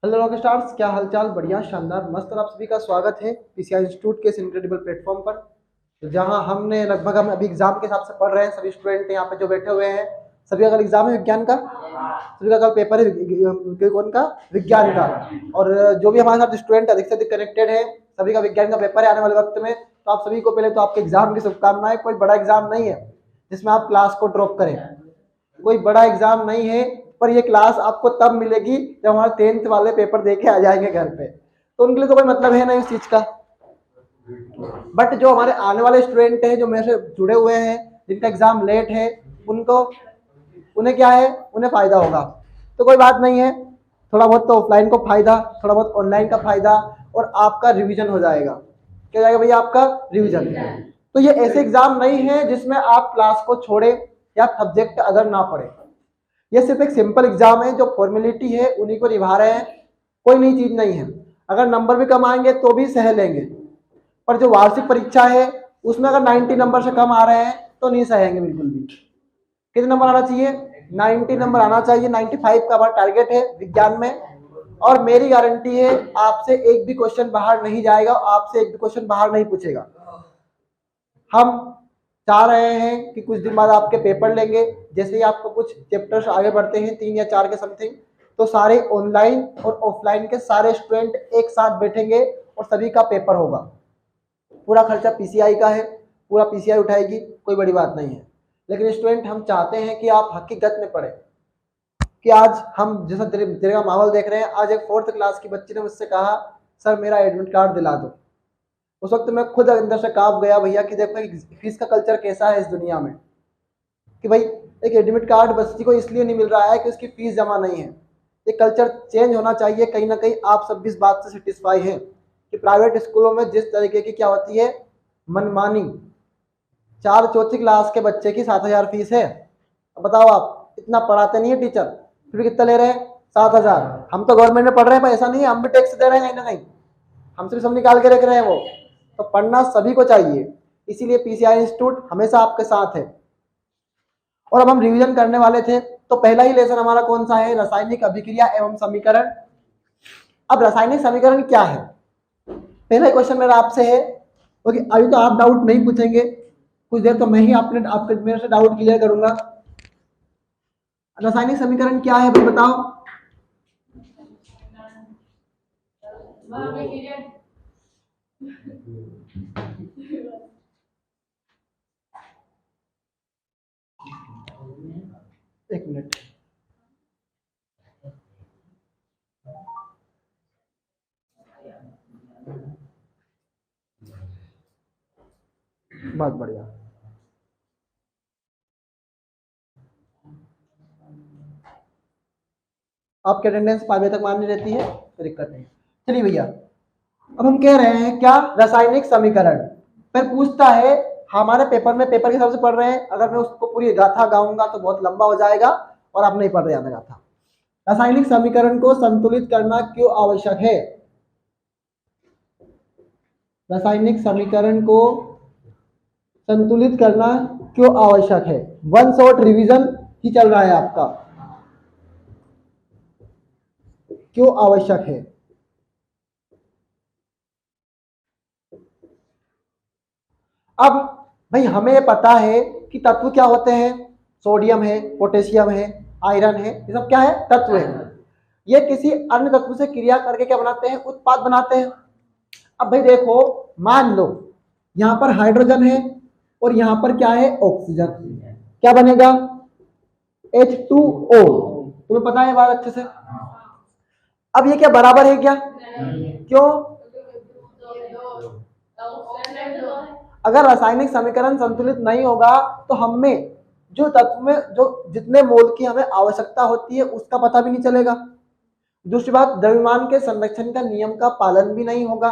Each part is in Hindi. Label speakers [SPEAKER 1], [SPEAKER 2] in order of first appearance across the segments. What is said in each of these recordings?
[SPEAKER 1] हेलो रॉक स्टार्स, क्या हालचाल। बढ़िया, शानदार, मस्त। और आप सभी का स्वागत है पीसीआई इंस्टीट्यूट के इस इनक्रेडिबल प्लेटफॉर्म पर, तो जहां हमने लगभग हम अभी एग्जाम के हिसाब से पढ़ रहे हैं। सभी स्टूडेंट यहाँ पे जो बैठे हुए हैं, सभी का कल एग्जाम है विज्ञान का, सभी का कल पेपर है कौन का, विज्ञान का। और जो भी हमारे साथ स्टूडेंट अधिक से अधिक कनेक्टेड है, सभी का विज्ञान का पेपर है आने वाले वक्त में। तो आप सभी को पहले तो आपके एग्जाम की शुभकामनाएं। कोई बड़ा एग्जाम नहीं है जिसमें आप क्लास को ड्रॉप करें, कोई बड़ा एग्जाम नहीं है, पर ये क्लास आपको तब मिलेगी जब हमारे 10th वाले पेपर देके आ जाएंगे घर पे। तो उनके लिए तो कोई मतलब है नहीं इस चीज का। बट जो हमारे आने वाले स्टूडेंट हैं, जो मेरे से जुड़े हुए हैं, जिनका एग्जाम लेट है, उन्हें क्या है, उन्हें फायदा होगा। तो कोई बात नहीं है, थोड़ा बहुत तो ऑफलाइन को फायदा, थोड़ा बहुत ऑनलाइन का फायदा, और आपका रिवीजन हो जाएगा। क्या जाएगा भैया, आपका रिवीजन। तो ये ऐसे एग्जाम नहीं है जिसमें आप क्लास को छोड़े या सब्जेक्ट अगर ना पढ़े। ये सिर्फ एक सिंपल एग्जाम है, जो फॉर्मेलिटी है उन्हीं को निभा रहे हैं, कोई नई चीज नहीं है। अगर नंबर भी कम आएंगे तो भी सह लेंगे, पर जो वार्षिक परीक्षा है उसमें अगर 90 नंबर से कम आ रहे हैं तो नहीं सहेंगे बिल्कुल भी। कितने नंबर आना चाहिए, 90 नंबर आना चाहिए। 95 का हमारा टारगेट है विज्ञान में, और मेरी गारंटी है आपसे एक भी क्वेश्चन बाहर नहीं जाएगा, आपसे एक भी क्वेश्चन बाहर नहीं पूछेगा। हम चाह रहे हैं कि कुछ दिन बाद आपके पेपर लेंगे। जैसे ही आपको कुछ चैप्टर्स आगे बढ़ते हैं, 3 या 4 के समथिंग, तो सारे ऑनलाइन और ऑफलाइन के सारे स्टूडेंट एक साथ बैठेंगे और सभी का पेपर होगा। पूरा खर्चा पीसीआई का है, पूरा पीसीआई उठाएगी, कोई बड़ी बात नहीं है। लेकिन स्टूडेंट, हम चाहते हैं कि आप हकीकत में पढ़ें। कि आज हम जैसा तेरे का माहौल देख रहे हैं, आज एक 4th क्लास की बच्ची ने मुझसे कहा, सर मेरा एडमिट कार्ड दिला दो। उस वक्त मैं खुद अंदर से कांप गया भैया, कि देखो फीस का कल्चर कैसा है इस दुनिया में। कि भाई एक एडमिट कार्ड बच्ची को इसलिए नहीं मिल रहा है कि उसकी फीस जमा नहीं है। ये कल्चर चेंज होना चाहिए कहीं ना कहीं। आप सब इस बात से सेटिस्फाई हैं कि प्राइवेट स्कूलों में जिस तरीके की क्या होती है, मनमानी। 4 चौथी क्लास के बच्चे की 7,000 फीस है। अब बताओ, आप इतना पढ़ाते नहीं है टीचर, फिर कितना ले रहे हैं, 7,000। हम तो गवर्नमेंट में पढ़ रहे हैं, पर ऐसा नहीं है, हम भी टैक्स दे रहे हैं कहीं ना कहीं, हमसे भी सब निकाल के रख रहे हैं वो। तो पढ़ना सभी को चाहिए, इसीलिए पीसीआई इंस्टीट्यूट हमेशा आपके साथ है। और अब हम रिवीजन करने वाले थे, तो पहला ही लेसन हमारा कौन सा है, रासायनिक अभिक्रिया एवं समीकरण। अब रासायनिक समीकरण क्या है, पहला क्वेश्चन मेरा आपसे है, क्योंकि अभी तो आप डाउट नहीं पूछेंगे, कुछ देर तो मैं ही आपके मेरे से डाउट क्लियर करूंगा। रासायनिक समीकरण क्या है भाई, बताओ। एक मिनट, बहुत बढ़िया। आपकी अटेंडेंस 5 बजे तक मान्य रहती है, कोई दिक्कत नहीं। चलिए भैया, अब हम कह रहे हैं क्या, रासायनिक समीकरण। फिर पूछता है, हमारे पेपर में, पेपर के हिसाब से पढ़ रहे हैं, अगर मैं उसको पूरी गाथा गाऊंगा तो बहुत लंबा हो जाएगा और आप नहीं पढ़ रहे हैं गाथा। रासायनिक समीकरण को संतुलित करना क्यों आवश्यक है, रासायनिक समीकरण को संतुलित करना क्यों आवश्यक है। वन शॉट रिवीजन ही चल रहा है आपका, क्यों आवश्यक है। अब भाई हमें पता है कि तत्व क्या होते हैं, सोडियम है, पोटेशियम है, आयरन है, ये सब क्या है, तत्व है। ये किसी अन्य तत्व से क्रिया करके क्या बनाते हैं, उत्पाद बनाते हैं। अब भाई देखो, मान लो यहां पर हाइड्रोजन है और यहां पर क्या है, ऑक्सीजन, क्या बनेगा, H2O। तुम्हें पता है बात अच्छे से। अब ये क्या बराबर है क्या, क्यों, अगर रासायनिक समीकरण संतुलित नहीं होगा तो हमें जो तत्व में जो जितने मोल की हमें आवश्यकता होती है उसका पता भी नहीं चलेगा। दूसरी बात, द्रव्यमान के संरक्षण का नियम का पालन भी नहीं होगा।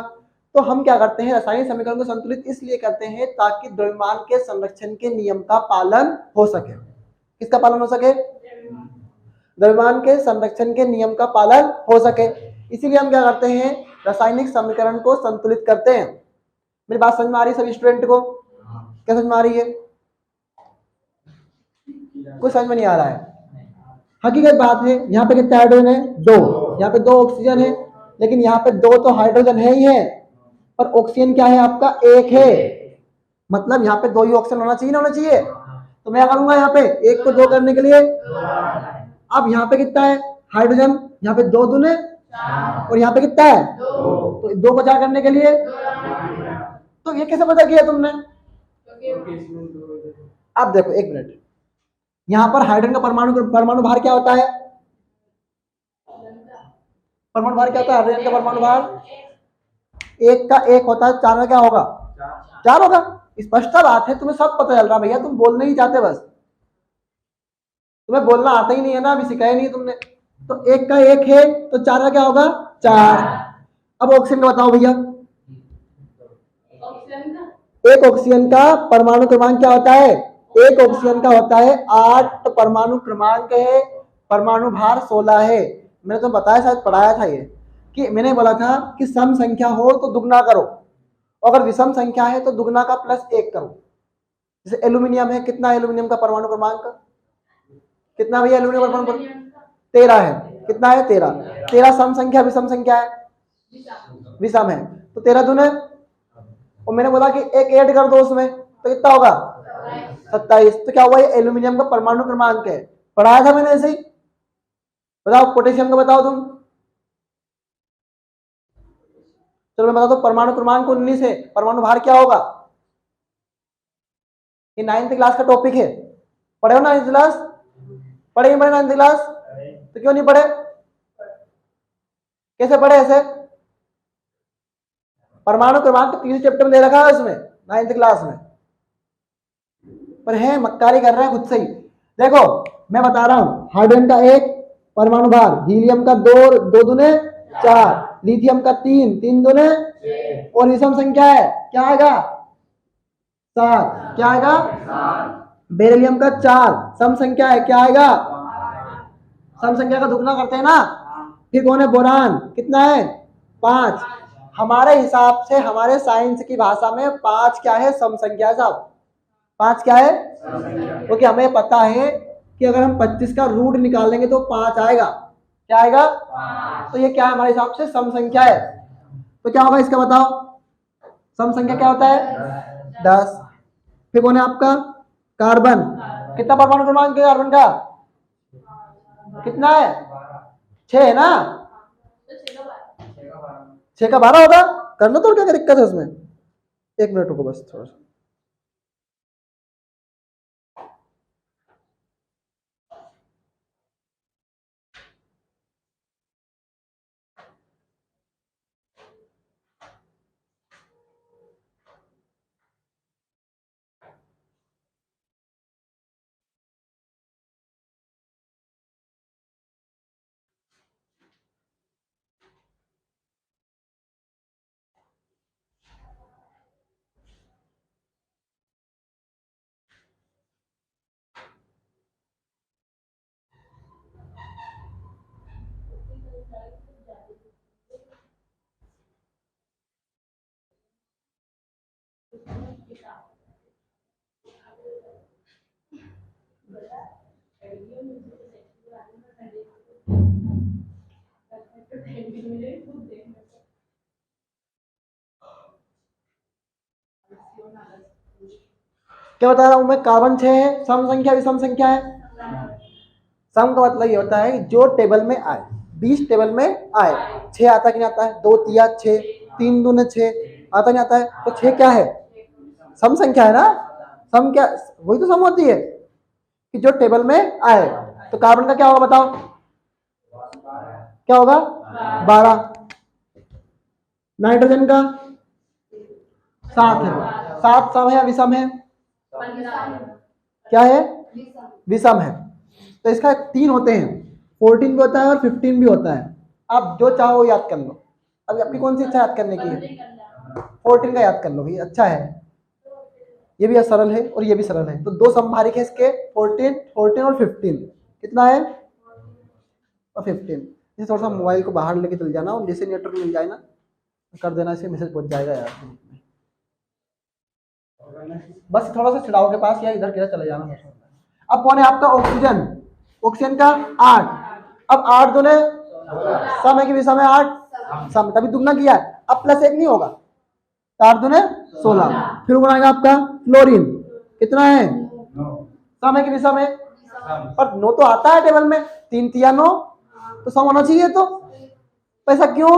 [SPEAKER 1] तो हम क्या करते हैं, रासायनिक समीकरण को संतुलित इसलिए करते हैं ताकि द्रव्यमान के संरक्षण के नियम का पालन हो सके। किसका पालन हो सके, द्रव्यमान के संरक्षण के नियम का पालन हो सके। इसीलिए हम क्या करते हैं, रासायनिक समीकरण को संतुलित करते हैं। मेरी बात समझ में आ रही है सभी स्टूडेंट को, क्या समझ में आ रही है, कुछ समझ में नहीं आ रहा है। हकीकत बात है, यहाँ पे कितने हाइड्रोजन है, 2, यहाँ पे 2 ऑक्सीजन है, लेकिन यहाँ पे 2 तो हाइड्रोजन है ही है, पर ऑक्सीजन क्या है आपका 1 है, मतलब यहाँ पे 2 ही ऑक्सीजन होना चाहिए ना, होना चाहिए। तो मैं करूंगा यहाँ पे 1 को 2 करने के लिए, अब यहाँ पे कितना है हाइड्रोजन, यहाँ पे 2 दूने, और यहाँ पे कितना है 2, तो 2 को 4 करने के लिए, तो ये कैसे पता किया तुमने? अब देखो 1 मिनट, यहाँ पर हाइड्रोजन का परमाणु भार क्या होता है? परमाणु भार क्या होता है? हाइड्रोजन का परमाणु भार 1 का 1 होता है, 4 का क्या होगा 4 होगा। स्पष्ट बात है, तुम्हें सब पता चल रहा भैया, तुम बोलने ही चाहते, बस तुम्हें बोलना आता ही नहीं है ना, अभी सिखाया नहीं तुमने। तो 1 का 1 है तो 4 का क्या होगा 4। अब ऑक्सीजन का बताओ भैया, एक ऑक्सीजन का परमाणु क्रमांक क्या होता है? एक ऑक्सीजन का होता है 8 परमाणु क्रमांक है, परमाणु भार 16 है। मैंने तो बताया, शायद पढ़ाया था ये, कि मैंने बोला था कि सम संख्या हो तो दुगना करो, अगर विषम संख्या है तो दुगना का +1 करो। जैसे एल्यूमिनियम है, कितना एल्यूमिनियम का परमाणु क्रमांक कितना भैया? एल्यूमिनियम परमाणु 13 है, कितना है 13। 13 सम संख्या विषम संख्या है? विषम है, तो 13 दूने, और मैंने बोला कि 1 ऐड कर दो उसमें, तो कितना होगा 27। तो क्या हुआ, ये एल्यूमिनियम का परमाणु क्रमांक है, पढ़ाया था मैंने ऐसे ही। बताओ पोटेशियम का बताओ तुम, चलो मैं बता दो, परमाणु क्रमांक 19 है, परमाणु भार क्या होगा? ये 9th क्लास का टॉपिक है, पढ़े हो 9th क्लास? पढ़े नहीं पढ़े 9th क्लास? तो क्यों नहीं पढ़े? कैसे पढ़े ऐसे? परमाणु क्रमांक तो 3 चैप्टर में दे रखा है उसमें 9th क्लास में, पर है मक्कारी कर रहे हैं खुद से ही। देखो मैं बता रहा हूं, हाइड्रोजन का 1 परमाणु भार, हीलियम का 2 दूने 4, लिथियम का 3 दूने, और विषम संख्या है क्या आएगा 7, क्या आएगा बेरिलियम का 4, सम संख्या है क्या आएगा, सम संख्या का दुगना करते हैं ना। फिर कौन है बोरान, कितना है 5। हमारे हिसाब से, हमारे साइंस की भाषा में 5 क्या है? सम संख्या साहब, 5 क्या है? क्योंकि हमें पता है कि अगर हम 25 का रूट निकालेंगे तो 5 आएगा, क्या आएगा? तो ये क्या है हमारे हिसाब से सम संख्या है। तो क्या होगा इसका बताओ, सम संख्या क्या होता है 10। फिर कौन है आपका कार्बन, कितना परमाणु क्रमांक है कार्बन का? कितना है 6 है ना, 6 का 12 होगा, कर लो तो क्या दिक्कत है उसमें। 1 मिनट रुको बस थोड़ा सा। क्या बता रहा हूं मैं, कार्बन 6 है, सम संख्या विषम संख्या है। सम का मतलब ये होता है जो टेबल में आए, 20 टेबल में आए, 6 आता कि नहीं आता है, 2 तिया 6, 3 दूने 6, आता नहीं आता है, तो 6 क्या है? सम संख्या है ना। सम क्या, वही तो सम होती है कि जो टेबल में आए। तो कार्बन का क्या होगा बताओ, क्या होगा 12। नाइट्रोजन का 7 है, 7 सम है या विषम है? क्या है? विषम है। तो इसका 3 होते हैं, 14 भी होता है और 15 भी होता है। आप जो चाहो याद कर लो। अभी आपकी कौन सी इच्छा याद करने की है? 14 का याद कर लो भाई, अच्छा है, ये भी सरल है और ये भी सरल है। तो 2 समभारिक है इसके, 14 और 15। कितना है? और 15। इसे थोड़ा सा मोबाइल को बाहर लेके चल जाना, और जैसे नेटवर्क मिल जाए ना कर देना, इसे मैसेज पहुंच जाएगा यार। बस थोड़ा सा छिड़ाव के पास या इधर किधर चले जाना। अब कौन है आपका ऑक्सीजन, ऑक्सीजन का 8। अब 8 दूने सम है कि विषम है? 8 सम, तभी दुगना किया है। अब प्लस 1 नहीं होगा, 4 दूने 16। फिर कौन आएगा आपका? क्लोरीन। कितना है? सम है कि विषम है? पर 9 तो आता है टेबल में, 3 तिया 9, तो सम होना चाहिए। तो ऐसा क्यों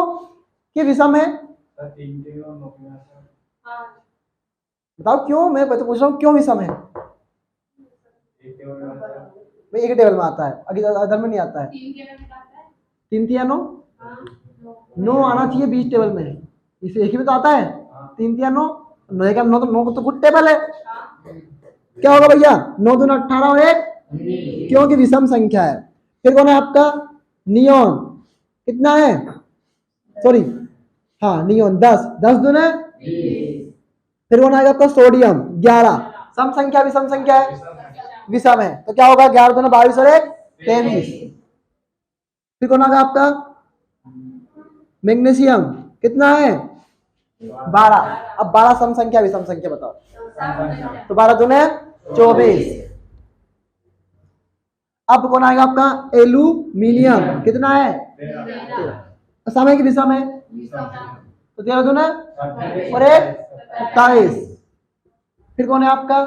[SPEAKER 1] कि विषम है? बताओ क्यों, मैं तो पूछ रहा हूँ क्यों विषम है? भाई एक टेबल में आता है, अदर में नहीं आता है। 3 तिया 9, 9 आना चाहिए 20 टेबल में, इसे एक ही में तो आता है। 3 तिया 9, 9 का 9 तो 9 तो गुड टेबल है। क्या होगा भैया? 9 दूना 18 और 1, क्योंकि विषम संख्या है। फिर कौन है आपका? नियोन। कितना है? सॉरी, हाँ नियोन 10, 10 दूने 20। फिर कौन आएगा आपका? सोडियम 11। सम संख्या विषम संख्या है? विषम है, तो क्या होगा? 11 दूना 22 और 1 23। फिर कौन आएगा आपका? मैग्नीशियम। कितना है? 12। अब 12 सम संख्या विषम संख्या बताओ? तो 12 दूने 24। अब कौन आएगा आपका? एल्यूमिनियम। कितना है? 13। सम है कि विषम है? तो 13 दूने और 1 27। फिर कौन है आपका?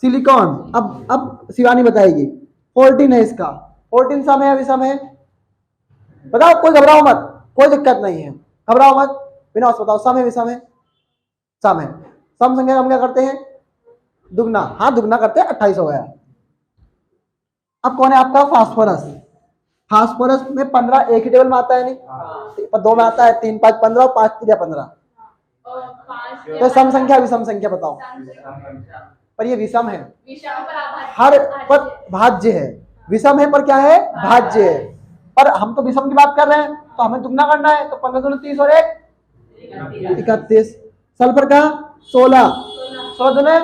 [SPEAKER 1] सिलिकॉन। अब शिवानी बताएगी। 14 है इसका। 14 सम है या विषम है? बताओ, कोई घबराओ मत, कोई दिक्कत नहीं है, घबराओ मत, बिना उसको बताओ सम है विषम है? सम है। सम संख्या हम क्या करते हैं? दुगना। हाँ दुगना करते हैं, 28 हो गया। अब कौन है आपका? फास्फोरस। फास्फोरस में 15 एक ही टेबल में आता है नहीं, पर 2 में आता है। 3 5 15 और 5 3 15। तो सम संख्या विषम संख्या बताओ? पर ये विषम है, हर पर भाज्य है। विषम है पर क्या है? भाज्य है। पर हम तो विषम की बात कर रहे हैं, तो हमें दुगना करना है, तो 15 दूनी 30 और 1 31। सल्फर का 16, 16 दूने।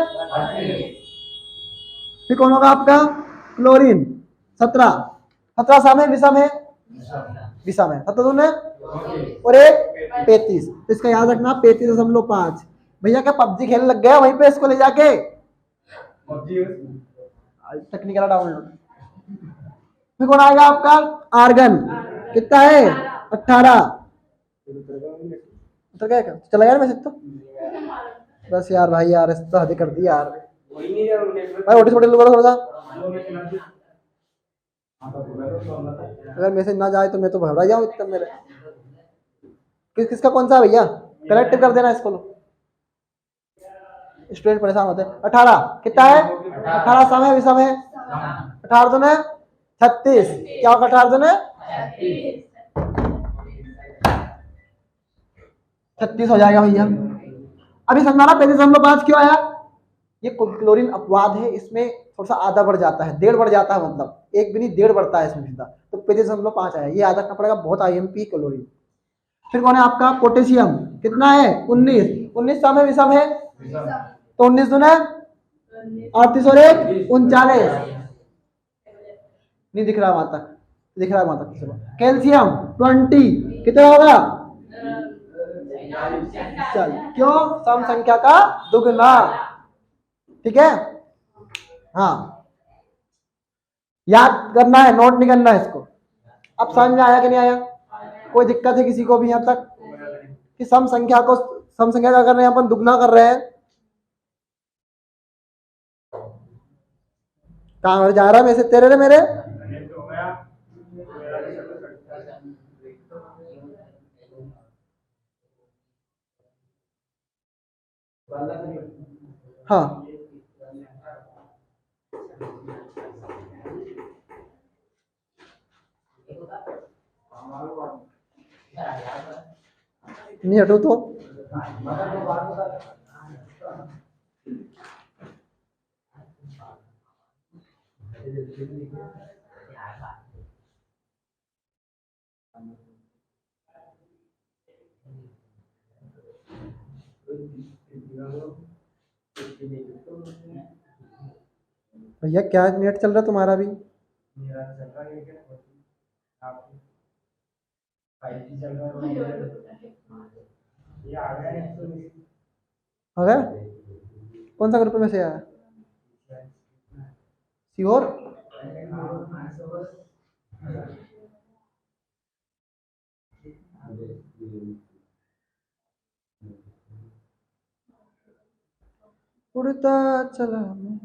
[SPEAKER 1] फिर कौन होगा आपका? क्लोरीन 17। 17 सम है विषम है? विषम है। 17 दूने और 1 35। तो इसका याद रखना 35.5। भैया क्या पबजी खेलने लग गया वहीं पे इसको ले जाके? Technical download. फिर कौन आएगा आपका? आर्गन। कितना है? 18। उतर गया क्या? चला यार मैसेज तो। बस यार भाई यार, इस तो हद कर दी यार भाई। ओटी छोटे लोग थोड़ा सा, अगर मैसेज ना जाए तो मैं तो भरा जाऊं इतना मेरे। किसका कौन सा भैया? कलेक्टिव कर देना इसको। स्टूडेंट परेशान होते हैं। 18 कितना है? 18 सम है विषम है? 18 दूने 36। क्या होगा? 18 दूने 36 हो जाएगा भैया। अभी समझाना 35.5 क्यों आया? ये क्लोरीन अपवाद है, इसमें थोड़ा सा आधा बढ़ जाता है, 1.5 बढ़ जाता है, मतलब 1 भी नहीं 1.5 बढ़ता है इसमें सीधा, तो 35.5 आया। ये याद रखना पड़ेगा, बहुत IMP क्लोरीन। फिर कौन है आपका? पोटेशियम। कितना है? 19। 19 सम है विषम है? तो 19 दूने 38 और 1 39। नहीं दिख रहा वहां तक, दिख रहा है वहां तक। चलो कैल्शियम 20। कितना होगा? चल क्यों? सम संख्या का दुगना। ठीक है, हाँ याद करना है, नोट नहीं करना है इसको। अब समझ में आया कि नहीं आया? कोई दिक्कत है किसी को भी यहाँ तक कि सम संख्या को, सम संख्या का कर रहे हैं अपन, दुगना कर रहे हैं? कहाँ जा रहा है वैसे तेरे रे मेरे? हाँ नहीं हटो तो। भैया क्या नेट चल रहा है तुम्हारा भी? आ गया? कौन सा ग्रुप में से आया? श्योर? उड़ता चला मैं।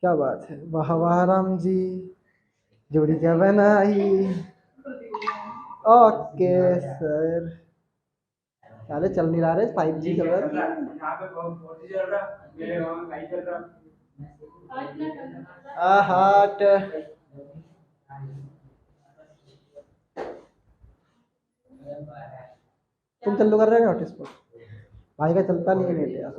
[SPEAKER 1] क्या बात है, वाह वाह राम जी, जोड़ी क्या बनाई। ओके सर, चले चल नहीं रहा रे, 5G चल रहा है यहाँ पे, 4G चल रहा, मेरे गांव में 5 चल रहा। हाट तुम चालू कर रहे हो हॉटस्पॉट? भाई का चलता नहीं है नेट यार।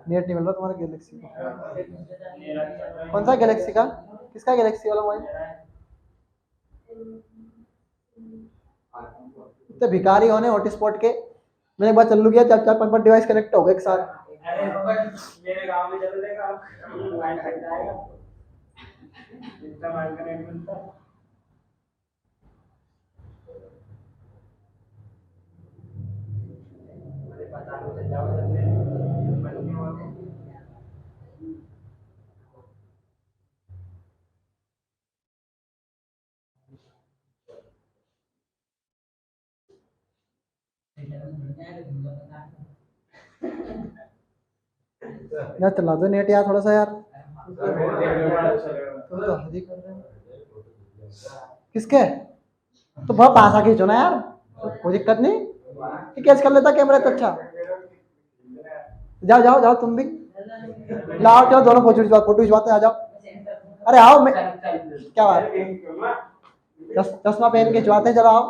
[SPEAKER 1] नेट नहीं मिल रहा तुम्हारे गैलेक्सी का? कौन सा गैलेक्सी का? किसका गैलेक्सी वाला मोबाइल? तो भिखारी होने हॉटस्पॉट के। मैंने एक बार चालू किया, 4-5 डिवाइस कनेक्ट हो गए एक साथ। मेरे गांव में चल देगा, मोबाइल फट जाएगा, इतना मोबाइल का नेट मिलता है। पता नहीं चल जाओ जल्दी बनने वाला। यार चला दो नेट यार थोड़ा सा यार। तुम तो हद ही कर रहे हो। किसके? तो बहुत पास आके खींचो ना यार, तो कोई दिक्कत नहीं। ये कैच कर लेता कैमरा तो अच्छा। जाओ जाओ जाओ तुम भी लाओ, जाओ दोनों फोटो खिंचवाते आ जाओ। अरे आओ, मैं क्या बात, चश्मा पहन के खिंचवाते, चलो आओ।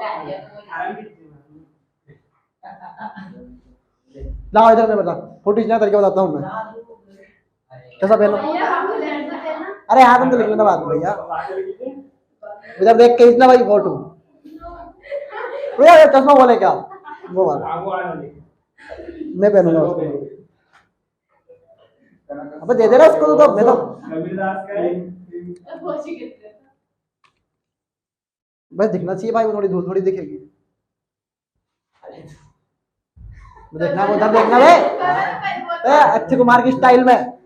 [SPEAKER 1] लाओ इधर, मैं बता फोटो खींचने का तरीका बताता हूँ मैं। कैसा पहनो? अरे हाथ में तो लिख लेना बात में भैया, इधर देख के खींचना भाई फोटो। भैया चश्मा बोले क्या वो वाला मैं पहनूंगा उसको। अबे दे दे रहा उसको तो, मैं तो बस दिखना चाहिए भाई, वो थोड़ी धूल थोड़ी दिखेगी। देखना वो उधर देखना रे, अक्षय कुमार की स्टाइल में।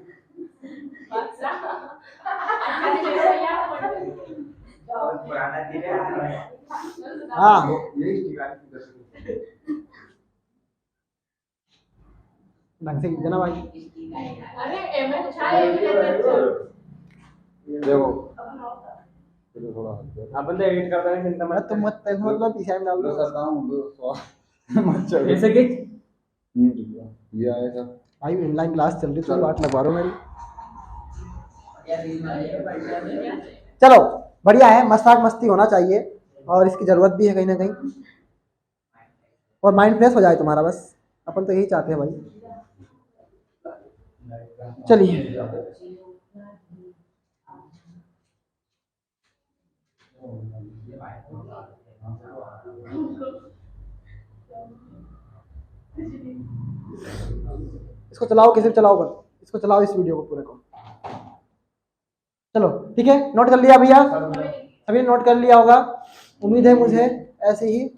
[SPEAKER 1] हाँ ढंग से देना भाई। देखो अपन तो एडिट करता है, चिंता मत, तुम मत टेंशन लो, पीछे में डाल दो करता हूं मत चलो ऐसे कि ये आएगा भाई। ऑनलाइन क्लास चल रही, थोड़ी बात लगवा रहा हूं मेरी। चलो बढ़िया है, मजाक मस्ती होना चाहिए और इसकी जरूरत भी है कहीं ना कहीं, और माइंड फ्रेश हो जाए तुम्हारा, बस अपन तो यही चाहते हैं भाई। चलिए इसको चलाओ, किसी चलाओ, बस इसको चलाओ, इस वीडियो को पूरे को। चलो ठीक है, नोट कर लिया भैया, सभी नोट कर लिया होगा उम्मीद है मुझे, ऐसे ही।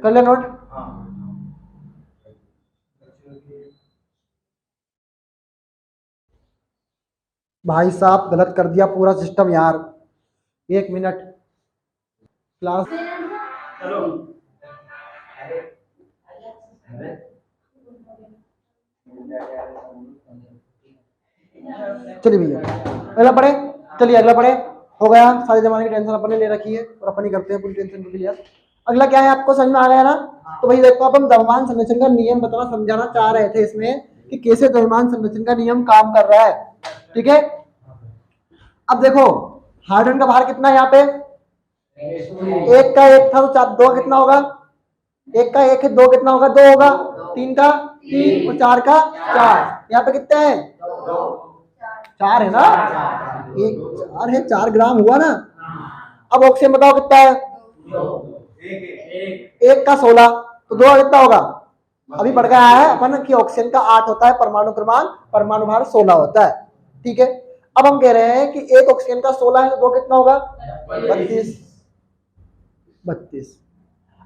[SPEAKER 1] कर लिया नोट? भाई साहब गलत कर दिया पूरा सिस्टम यार, 1 मिनट क्लास। चलो चलिए भैया अगला पढ़े, चलिए अगला पढ़े। हो गया, सारे जमाने की टेंशन अपन ने ले रखी है और अपन ही करते हैं पूरी टेंशन को क्लियर। अगला क्या है, आपको समझ में आ गया ना? तो भाई देखो, अपन द्रव्यमान संरक्षण का नियम बताना समझाना चाह रहे थे इसमें कि कैसे द्रव्यमान संरक्षण का नियम काम कर रहा है, ठीक है। अब देखो हाइड्रोजन का भार कितना है यहाँ पे, 1 का 1 था तो 2 कितना होगा, 1 का 1 है, 2 कितना होगा, 2 होगा, 3 का 3 और 4 का 4। यहाँ पे कितने हैं, 4 है ना, 1 4 है, 4 ग्राम हुआ ना। अब ऑक्सीजन बताओ कितना है, 1 का 16 तो 2 कितना होगा, अभी पढ़ के आया है अपन कि ऑक्सीजन का 8 होता है परमाणु क्रमांक, परमाणु भार 16 होता है। ठीक है, अब हम कह रहे हैं कि एक ऑक्सीजन का 16 है तो दो कितना होगा 32।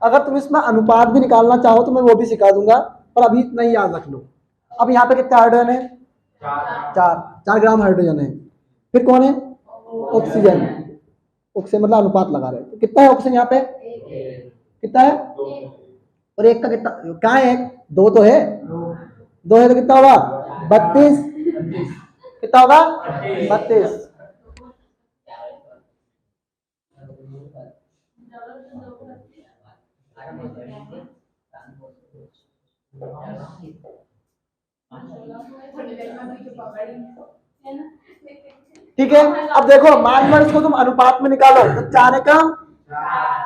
[SPEAKER 1] अगर तुम इसमें अनुपात भी निकालना चाहो तो मैं वो भी सिखा दूंगा, पर अभी इतना ही याद रख लो। अब यहाँ पे कितने हाइड्रोजन है 4 ग्राम हाइड्रोजन है। फिर कौन है ऑक्सीजन, ऑक्सीजन मतलब अनुपात लगा रहे हैं। तो कितना है ऑक्सीजन यहाँ पे कितना है और एक का कितना क्या है दो तो है, दो है तो कितना होगा 32, कितना होगा 32। ठीक है, अब देखो मान लो इसको तुम अनुपात में निकालो तो 4 एकम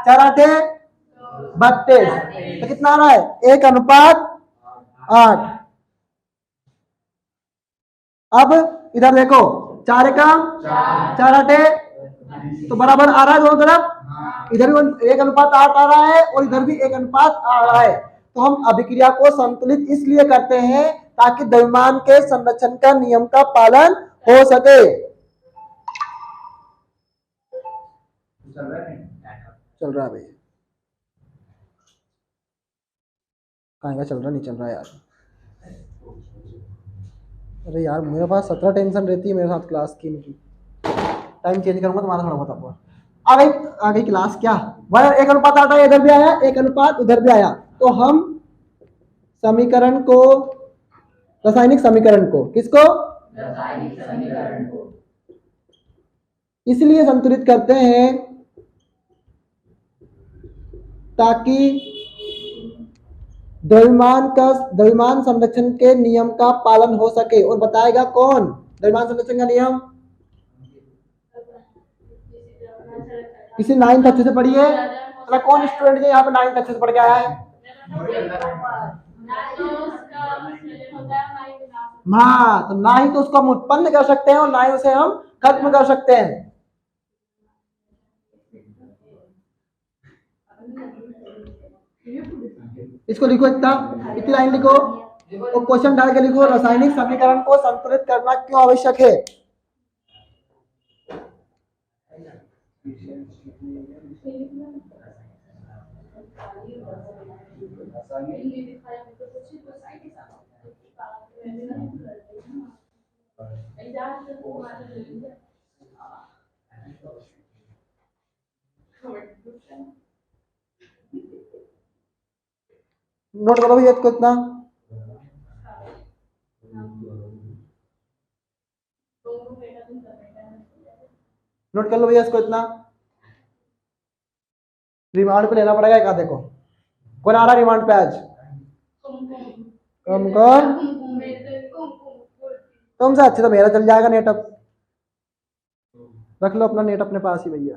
[SPEAKER 1] 4 आठे 32, तो कितना आ रहा है 1 अनुपात 8। अब इधर देखो 4 एकम 4 आठे तो बराबर आ रहा है दोनों तरफ, इधर भी 1 अनुपात 8 आ रहा है और इधर भी 1 अनुपात आ रहा है। तो हम अभिक्रिया को संतुलित इसलिए करते हैं ताकि द्रव्यमान के संरक्षण का नियम का पालन हो सके। चल रहा है भाई, कहाँ का चल रहा नहीं चल रहा यार। अरे यार मेरे पास 17 टेंशन रहती है मेरे साथ क्लास की, इनकी टाइम चेंज करूंगा तुम्हारा थोड़ा बहुत। आ गई क्लास क्या 1 अनुपात 8 आया, इधर भी आया 1 अनुपात उधर भी आया। तो हम समीकरण को रासायनिक समीकरण को किसको इसलिए संतुलित करते हैं ताकि द्रव्यमान संरक्षण के नियम का पालन हो सके। और बताएगा कौन द्रव्यमान संरक्षण का नियम? किसी 9th अच्छे से पढ़ी है? तो कौन स्टूडेंट जो यहाँ पे 9th अच्छे से पढ़ के आया है? हाँ, तो ना ही तो उसको हम उत्पन्न कर सकते हैं और ना ही उसे हम खत्म कर सकते हैं। इसको लिखो, इतनी लाइन लिखो और क्वेश्चन डाल के लिखो रासायनिक समीकरण को संतुलित करना क्यों आवश्यक है। नोट करो भैया इसको इतना। नोट कर लो भैया इसको इतना। रिमांड पे लेना पड़ेगा। एक देखो कौन आ रहा रिमांड पे आज? कौन कौन? तुमसे अच्छे तो मेरा चल जाएगा नेटअप। रख लो अपना नेट अपने पास ही भैया।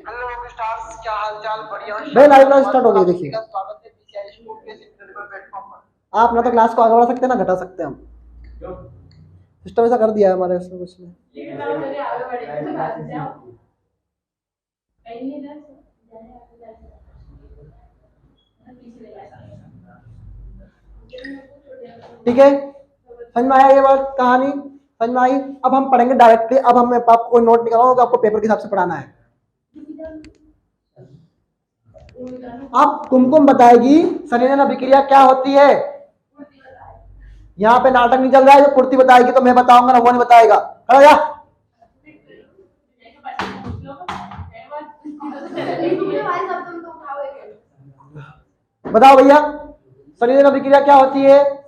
[SPEAKER 1] हेलो स्टार्स, क्या हालचाल? बढ़िया भाई, लाइव क्लास स्टार्ट हो गई। देखिए स्वागत है पीसीआई इंस्टीट्यूट के इंक्रेडिबल प्लेटफॉर्म पर। आप ना तो क्लास को आगे बढ़ा सकते हैं ना घटा सकते हैं हम। क्यों? सिस्टम ऐसा कर दिया है हमारे, उसमें कुछ नहीं। ठीक है, समझ में आया ये बात, कहानी समझ में आई? अब हम पढ़ेंगे डायरेक्टली। अब हम आपको कोई नोट निकालना होगा, आपको पेपर के हिसाब से पढ़ाना है। अब कुमकुम बताएगी संयोजन अभिक्रिया क्या होती है। यहाँ पे नाटक नहीं चल रहा है, जो पूर्ति बताएगी तो मैं बताऊंगा ना, वो नहीं बताएगा। खड़ा जा। बताओ भैया संयोजन अभिक्रिया क्या होती है?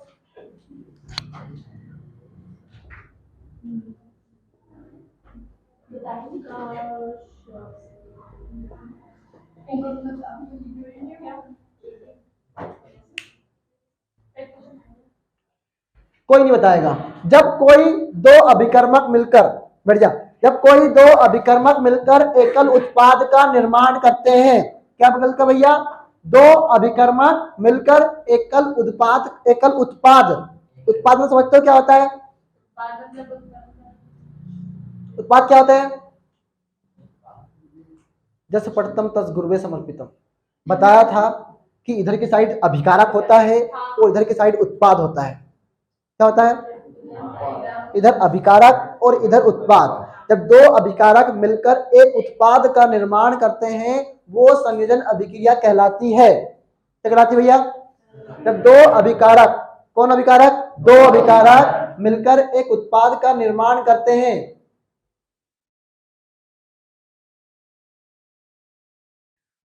[SPEAKER 1] कोई नहीं बताएगा। जब कोई दो अभिकर्मक मिलकर, बैठ जा, जब कोई दो अभिकर्मक मिलकर एकल उत्पाद का निर्माण करते हैं, क्या बदलता भैया? दो अभिकर्मक मिलकर एकल उत्पाद उत्पाद में समझते हो क्या होता है? उत्पाद क्या होता है? जस पठतम तस गुरुवे समर्पितम। बताया था कि इधर की साइड अभिकारक होता है और इधर की साइड उत्पाद होता है। क्या होता है? इधर अभिकारक और इधर उत्पाद। जब दो अभिकारक मिलकर एक उत्पाद का निर्माण करते हैं वो संयोजन अभिक्रिया कहलाती है। क्या कहलाती है भैया? जब दो अभिकारक, कौन अभिकारक? दो अभिकारक मिलकर एक उत्पाद का निर्माण करते हैं,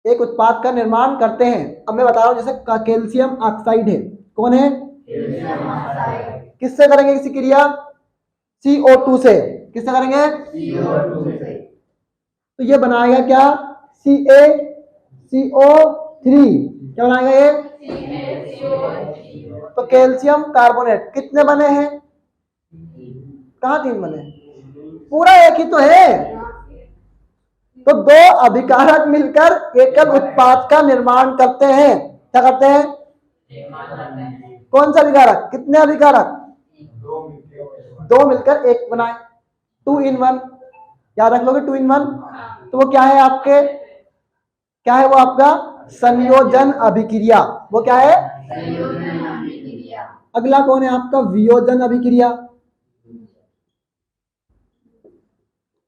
[SPEAKER 1] एक उत्पाद का निर्माण करते हैं। अब मैं बता रहा हूं, जैसे कैल्शियम ऑक्साइड है, कौन है? किससे करेंगे इसी क्रिया? CO2 से। किससे करेंगे? CO2 से। तो ये बनाएगा क्या? CaCO3। क्या बनाएगा ये? तो कैल्शियम कार्बोनेट कितने बने हैं? कहाँ 3 बने? पूरा एक ही तो है। तो दो अभिकारक मिलकर एकल उत्पाद का निर्माण करते हैं। क्या करते हैं? कौन सा अभिकारक? कितने अभिकारक? दो मिलकर एक बनाए, 2 in 1। याद रख लोगे 2 in 1। तो वो क्या है आपके? क्या है वो आपका? संयोजन अभिक्रिया। वो क्या है? संयोजन अभिक्रिया। अगला कौन है आपका? वियोजन अभिक्रिया।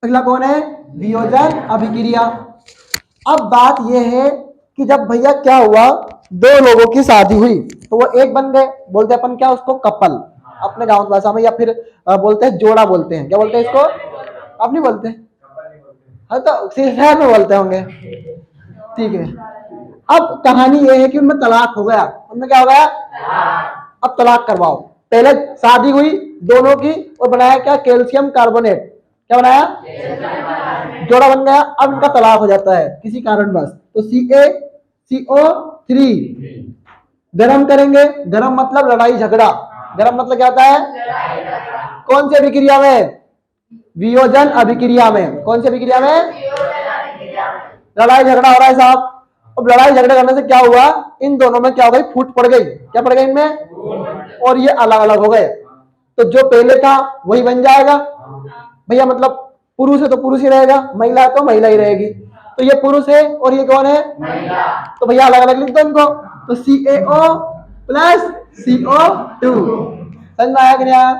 [SPEAKER 1] अगला कौन है? वियोजन अभिक्रिया। अब बात यह है कि जब भैया क्या हुआ, दो लोगों की शादी हुई तो वो एक बन गए, बोलते अपन क्या उसको? कपल, अपने गांव की भाषा में, या फिर बोलते हैं जोड़ा बोलते हैं। क्या बोलते हैं इसको? आप नहीं बोलते? हाँ तो शहर में बोलते होंगे, ठीक है। अब कहानी ये है कि उनमें तलाक हो गया। उनमें क्या हो गया? अब तलाक करवाओ। पहले शादी हुई दोनों की और बनाया क्या? Calcium carbonate. क्या बनाया? जोड़ा बन गया। अब उनका तलाक हो जाता है किसी कारणवश, तो CaCO3 गरम करेंगे। गरम मतलब लड़ाई झगड़ा। गरम मतलब क्या होता है? कौन सी अभिक्रिया में? वियोजन अभिक्रिया में। कौन सी अभिक्रिया में? लड़ाई झगड़ा हो रहा है साहब। अब लड़ाई झगड़ा करने से क्या हुआ? इन दोनों में क्या हो गई? फूट पड़ गई। क्या पड़ गई इनमें? और ये अलग अलग हो गए। तो जो पहले था वही बन जाएगा भैया, मतलब पुरुष है तो पुरुष ही रहेगा, महिला है तो महिला ही रहेगी। तो ये पुरुष है और ये कौन है? महिला। तो भैया अलग अलग लिख दो इनको। तो CaO प्लस CO2। समझ में आया कि नहीं आया?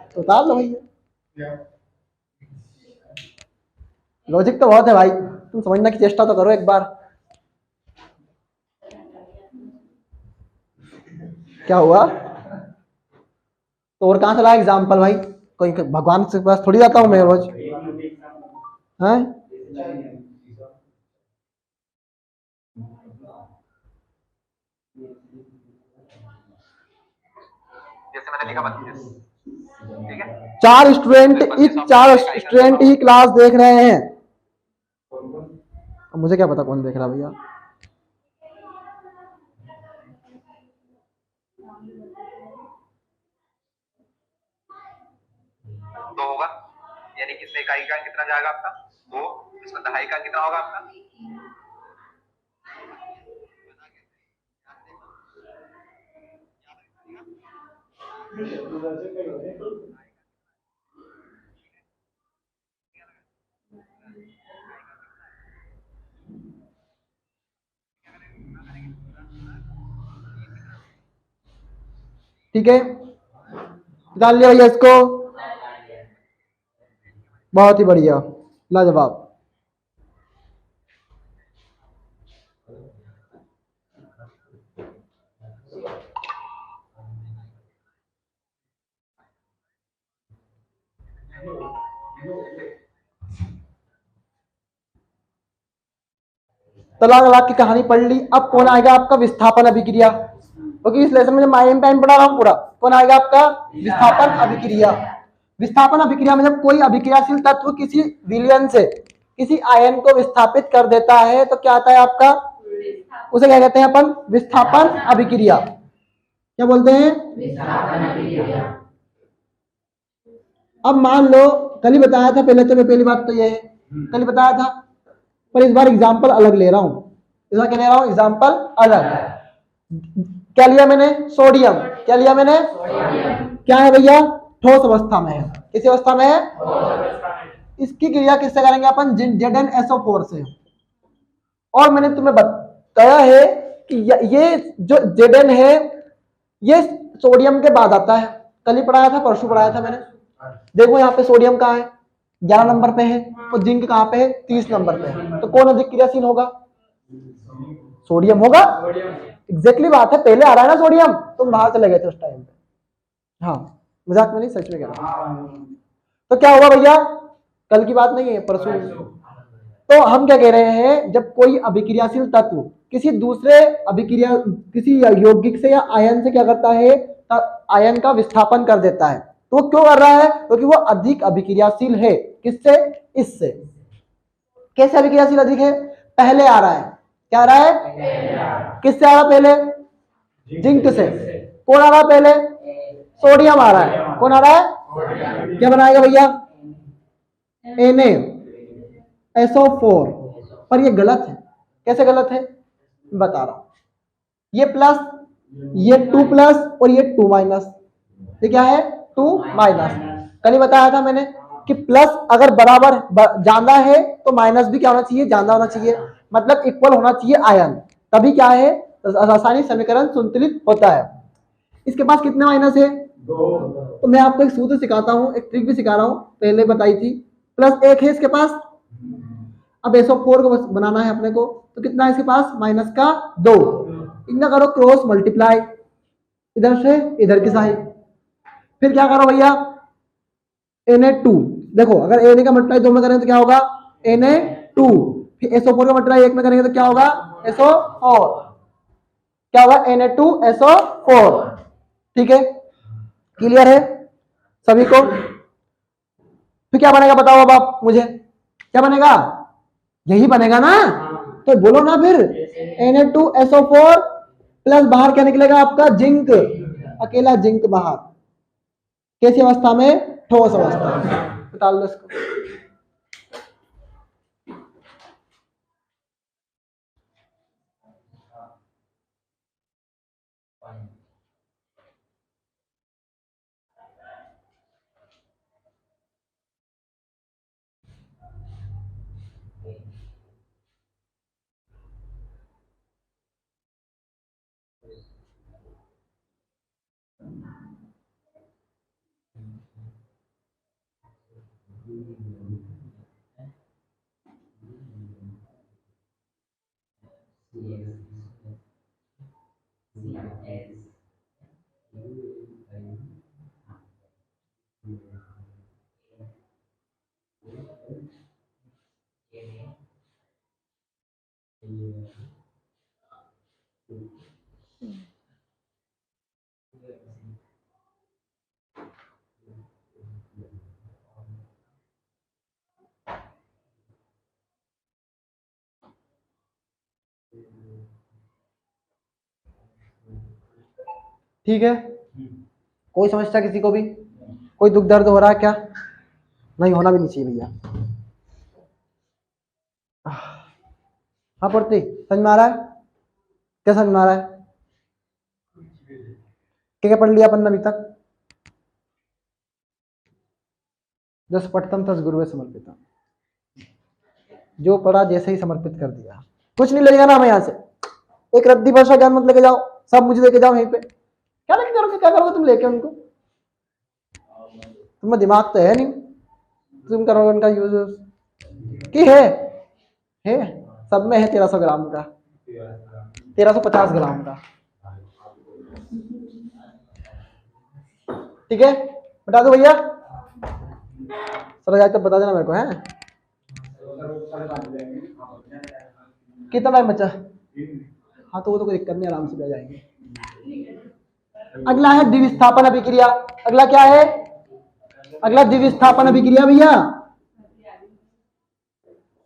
[SPEAKER 1] तो उतार लो भैया। लॉजिक तो बहुत है भाई, तुम समझने की चेष्टा तो करो एक बार। क्या हुआ? तो और कहां चला एग्जाम्पल भाई? कोई भगवान के पास थोड़ी जाता हूं मैं रोज, हैं? जैसे मैंने लिखा 32, ठीक है। 4 स्टूडेंट ही क्लास देख रहे हैं। अब मुझे क्या पता कौन देख रहा भैया? तो होगा, यानी कि इसमें इकाई का कितना जाएगा आपका? 2। इसमें दहाई का कितना होगा आपका? ठीक है, डाल लिया भैया इसको। बहुत ही बढ़िया, लाजवाब। तलाक तलाक की कहानी पढ़ ली। अब कौन आएगा आपका? विस्थापन अभिक्रिया। क्योंकि इस लेसन में मैं टाइम पढ़ा रहा हूं पूरा। कौन आएगा आपका? विस्थापन अभिक्रिया। विस्थापन अभिक्रिया में जब कोई अभिक्रियाशील तत्व किसी विलयन से किसी आयन को विस्थापित कर देता है तो क्या आता है आपका? उसे क्या कहते हैं अपन? विस्थापन अभिक्रिया। क्या बोलते हैं? विस्थापन अभिक्रिया। अब मान लो, कल ही बताया था, पहले तो मैं पहली बात तो ये है, कल ही बताया था, पर इस बार एग्जाम्पल अलग ले रहा हूं। इस बार क्या ले रहा हूं? एग्जाम्पल अलग। क्या लिया मैंने? सोडियम। क्या लिया मैंने? क्या है भैया? ठोस अवस्था में है। किस अवस्था में है? इसकी क्रिया किससे करेंगे अपन? ZnSO4 से। और मैंने तुम्हें कहा है कि ये जो Zn है ये सोडियम के बाद आता है। कल ही पढ़ाया था, परसों पढ़ाया था मैंने। देखो यहाँ पे सोडियम कहाँ है, 11 नंबर पे है, और जिंक कहाँ पे है, 30 नंबर पे है। तो कौन अधिक क्रियाशील होगा? सोडियम होगा। एग्जैक्टली बात है, पहले आ रहा है ना सोडियम, तुम बाहर चले गए थे उस टाइम पे। हाँ, मजाक में नहीं, सच में कह रहा हूं। तो क्या होगा भैया, कल की बात नहीं है, परसों। तो हम क्या कह रहे हैं, जब कोई अभिक्रियाशील तत्व किसी दूसरे अभिक्रिया किसी यौगिक से या आयन से क्या करता है, आयन का विस्थापन कर देता है, तो वो क्यों कर रहा है? क्योंकि वो अधिक अभिक्रियाशील है। किससे? इससे। कैसे अभिक्रियाशील अधिक है? पहले आ रहा है। क्या आ रहा है? किससे आ रहा है पहले? जिंक से। कौन आ रहा है पहले? सोडियम आ रहा है। कौन आ रहा है? क्या बनाएगा भैया? NaSO4। पर ये गलत है। कैसे गलत है? बता रहा हूं। ये प्लस, ये 2 प्लस और ये 2 माइनस। ये क्या है? 2 माइनस। कल ही बताया था मैंने कि प्लस अगर बराबर ज्यादा है तो माइनस भी क्या होना चाहिए? ज्यादा होना चाहिए। मतलब इक्वल होना चाहिए आयन, तभी क्या है, रासायनिक समीकरण संतुलित होता है। इसके पास कितने माइनस है? 2। तो मैं आपको एक सूत्र सिखाता हूं, एक ट्रिक भी सिखा रहा हूं, पहले बताई थी। प्लस 1 है इसके पास। अब SO4 को बनाना है अपने को, तो कितना है इसके पास? माइनस का 2। इतना करो क्रॉस मल्टीप्लाई, इधर से इधर की साइड। फिर क्या करो भैया? Na2। देखो अगर Na का मल्टीप्लाई 2 में करेंगे तो क्या होगा? Na2। फिर SO4 का मल्टीप्लाई 1 में करेंगे तो क्या होगा? SO4। क्या होगा? Na2SO4। ठीक है, क्लियर है सभी को? फिर क्या बनेगा बताओ अब आप मुझे, क्या बनेगा? यही बनेगा ना, तो बोलो ना फिर। Na2SO4 प्लस बाहर क्या निकलेगा आपका? जिंक। अकेला जिंक बाहर। कैसी अवस्था में? ठोस अवस्था में। निकाल लो इसको। ठीक है, कोई समस्या किसी को भी? कोई दुख दर्द हो रहा है क्या? नहीं, होना भी नहीं चाहिए भैया। हाँ पूर्ति, समझ में आ रहा है? क्या समझ में आ रहा है? क्या क्या पढ़ लिया अपन ने अभी तक? जस पठतम तस गुरुवे समर्पितम। जो पढ़ा जैसे ही समर्पित कर दिया। कुछ नहीं लगेगा ना हमें यहाँ से। एक रद्दी भाषा ज्ञान मत लेके जाओ, सब मुझे लेके जाओ यहीं पे। क्या लेके करोगे? क्या करोगे तुम लेके उनको? तुम्हें दिमाग तो है नहीं, तुम करोगे उनका यूज की है सब में है 1300 ग्राम का, 1350 ग्राम का। ठीक है, बता दो भैया। सर जाए तो बता देना मेरे को, है कितना टाइम बचा? हाँ तो वो तो कोई दिक्कत नहीं, आराम से बैठ जाएंगे। अगला है द्विविस्थापन अभिक्रिया। अगला क्या है? अगला द्विविस्थापन अभिक्रिया भैया।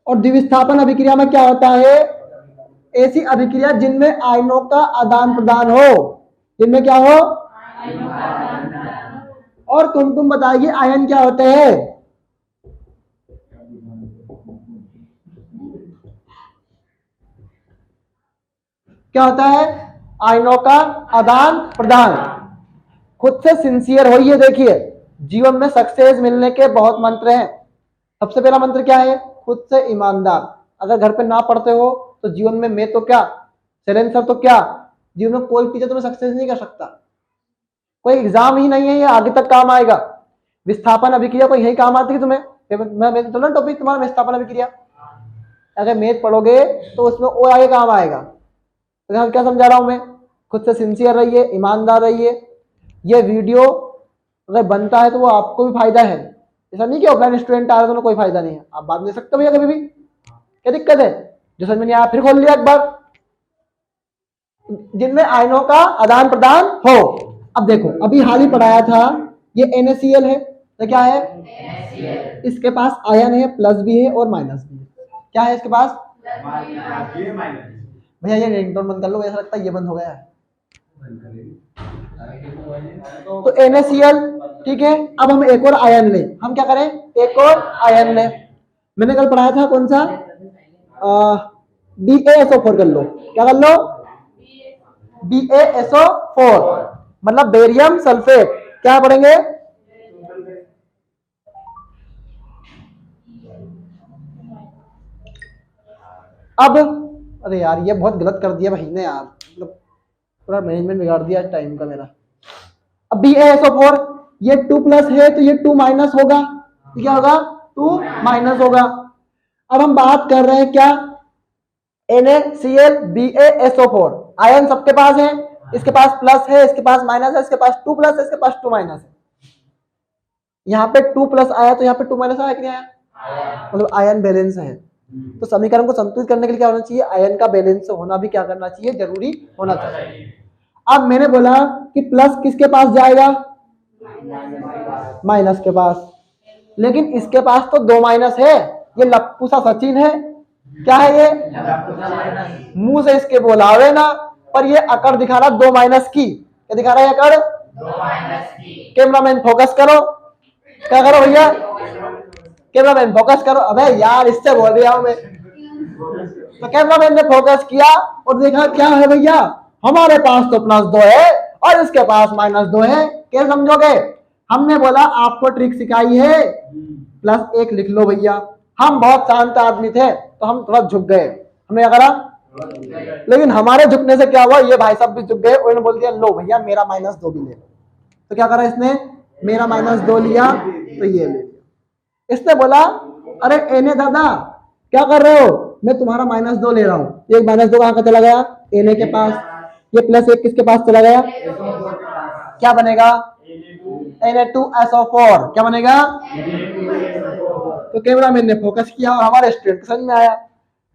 [SPEAKER 1] और द्विविस्थापन अभिक्रिया में क्या होता है? ऐसी अभिक्रिया जिनमें आयनों का आदान प्रदान हो। जिनमें क्या हो? और तुम बताइए आयन क्या होते हैं? क्या होता है? आयनों का आदान प्रदान। खुद से सिंसियर होइए। देखिए जीवन में सक्सेस मिलने के बहुत मंत्र हैं। सबसे पहला मंत्र क्या है? खुद से ईमानदार। अगर घर पे ना पढ़ते हो तो जीवन में मैं तो क्या सैलेंसर तो क्या, जीवन में कोई टीचर तुम्हें सक्सेस नहीं कर सकता, कोई एग्जाम ही नहीं है ये आगे तक काम आएगा। विस्थापन अभिक्रिया कोई यही काम आती है तुम्हें, मैं तो ना टॉपिक तुम्हारा विस्थापन अभिक्रिया, अगर मैथ पढ़ोगे तो उसमें और आगे काम आएगा। तो क्या समझा रहा हूं मैं, खुद से सिंसियर रहिए, ईमानदार रहिए। ये वीडियो अगर बनता है तो वो आपको भी फायदा है, ऐसा नहीं कि ऑफलाइन स्टूडेंट आ रहे तो कोई फायदा नहीं है, आप बात ले सकते हो भैया कभी भी, क्या दिक्कत है। जो समझ में नहीं आया फिर खोल लिया एक बार, जिनमें आयनों का आदान प्रदान हो। अब देखो अभी हाल ही पढ़ाया था, ये NaCl है, तो क्या है, इसके पास आयन है, प्लस भी है और माइनस भी है। क्या है इसके पास, भैया ये रिंगटोन बंद कर लो, ऐसा लगता है ये बंद हो गया है। तो NaCl ठीक है। अब हम एक और आयन लें, हम क्या करें, एक और आयन लें। मैंने कल पढ़ाया था कौन सा, BaSO4 कर लो, क्या कर लो, BaSO4 मतलब बेरियम सल्फेट। क्या पढ़ेंगे, अब अरे यार ये बहुत गलत कर दिया भाई ने यार, मतलब पूरा मैनेजमेंट बिगाड़ दिया टाइम का मेरा। अब BaSO4 ये 2 प्लस है तो ये 2 माइनस होगा, क्या होगा, 2 माइनस होगा। अब हम बात कर रहे हैं क्या, NaCl BaSO4 आयन सबके पास है, इसके पास प्लस है, इसके पास माइनस है, इसके पास 2 प्लस है, इसके पास 2 माइनस है। यहाँ पे 2 प्लस आया तो यहाँ पे 2 माइनस आया कि नहीं आया, मतलब आयन बैलेंस है। तो समीकरण को संतुलित करने के लिए क्या होना चाहिए, आयन का बैलेंस होना भी क्या करना चाहिए, जरूरी होना चाहिए। अब मैंने बोला कि प्लस किसके पास जाएगा, माइनस के पास, लेकिन इसके पास तो 2 माइनस है, ये लप्पू सा सचिन है, क्या है ये, मुंह से इसके बोलावे ना, पर ये अकड़ दिखा रहा 2 माइनस की, क्या दिखा रहा है अकड़, 2 माइनस की। कैमरामैन फोकस करो, क्या करो भैया, कैमरामैन फोकस करो। अबे यार इससे बोल रहा हूं मैं, तो कैमरामैन ने फोकस किया और देखा क्या है भैया, हमारे पास तो +2 है और इसके पास -2 है, क्या समझोगे। हमने बोला आपको ट्रिक सिखाई है, +1 लिख लो भैया। हम बहुत शांत आदमी थे तो हम थोड़ा झुक गए, हमने क्या करा, लेकिन हमारे झुकने से क्या हुआ, ये भाई साहब भी झुक गए, उन्होंने बोल दिया लो भैया मेरा -2 भी ले लो। तो क्या करा इसने, मेरा -2 लिया तो ये ले लिया। इसने बोला अरे एने दादा क्या कर रहे हो, मैं तुम्हारा -2 ले रहा हूं। एक -2 कहां का चला गया, एने के पास, ये +1 किसके पास चला गया, क्या बनेगा, Na2SO4 क्या बनेगा। तो कैमरामैन ने फोकस किया और हमारे स्टूडेंट को समझ में आया।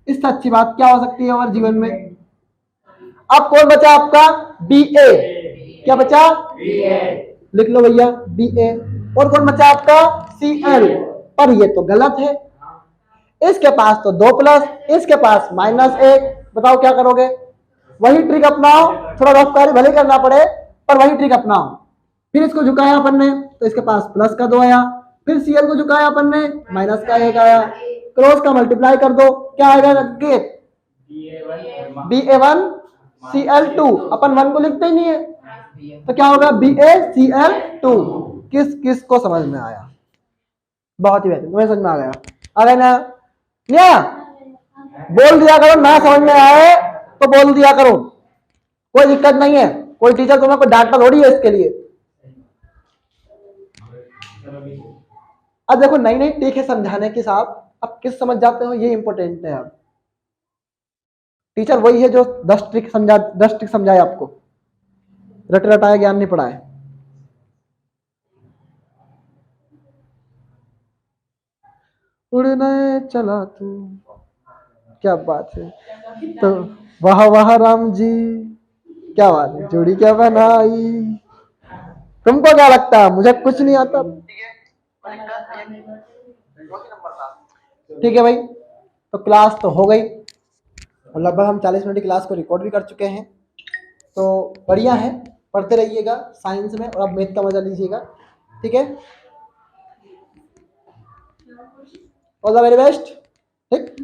[SPEAKER 1] इससे अच्छी बात क्या हो सकती है हमारे जीवन में। अब कौन बचा आपका, Ba, क्या बचा, लिख लो भैया Ba। और कौन बचा आपका, Cl, पर ये तो गलत है, इसके पास तो 2 प्लस, इसके पास -1। बताओ क्या करोगे, वही ट्रिक अपनाओ, थोड़ा रफ्तारी भले करना पड़े पर वही ट्रिक अपनाओ। फिर इसको झुकाया अपन ने तो इसके पास +2 आया, फिर Cl को झुकाया अपन ने -1 आया, क्रॉस का मल्टीप्लाई कर दो, क्या आएगा, Ba1 Cl2, अपन 1 को लिखते ही नहीं है तो क्या होगा, BaCl2। किस किस को समझ में आया, बहुत ही बेहतर, तुम्हें समझ में आ गया, आ गया ना, बोल दिया करो, ना समझ में आए तो बोल दिया करो, कोई दिक्कत नहीं है, कोई टीचर तुम्हें कोई डांटना थोड़ी है इसके लिए। अब देखो नई नई ट्रिक है समझाने के साथ, अब किस समझ जाते हो ये इंपॉर्टेंट है। अब टीचर वही है जो 10 ट्रिक समझाए आपको, रट रटाया ज्ञान नहीं पढ़ाए। उड़ने चला तू, क्या बात है, तो वाह वाह राम जी, क्या बात है, जोड़ी क्या बनाई। तुमको क्या लगता है मुझे कुछ नहीं आता, ठीक है भाई। तो क्लास तो हो गई और लगभग हम 40 मिनट की क्लास को रिकॉर्ड भी कर चुके हैं, तो बढ़िया है, पढ़ते रहिएगा साइंस में और अब मैथ का मजा लीजिएगा, ठीक है। ऑल द वेरी बेस्ट, ठीक।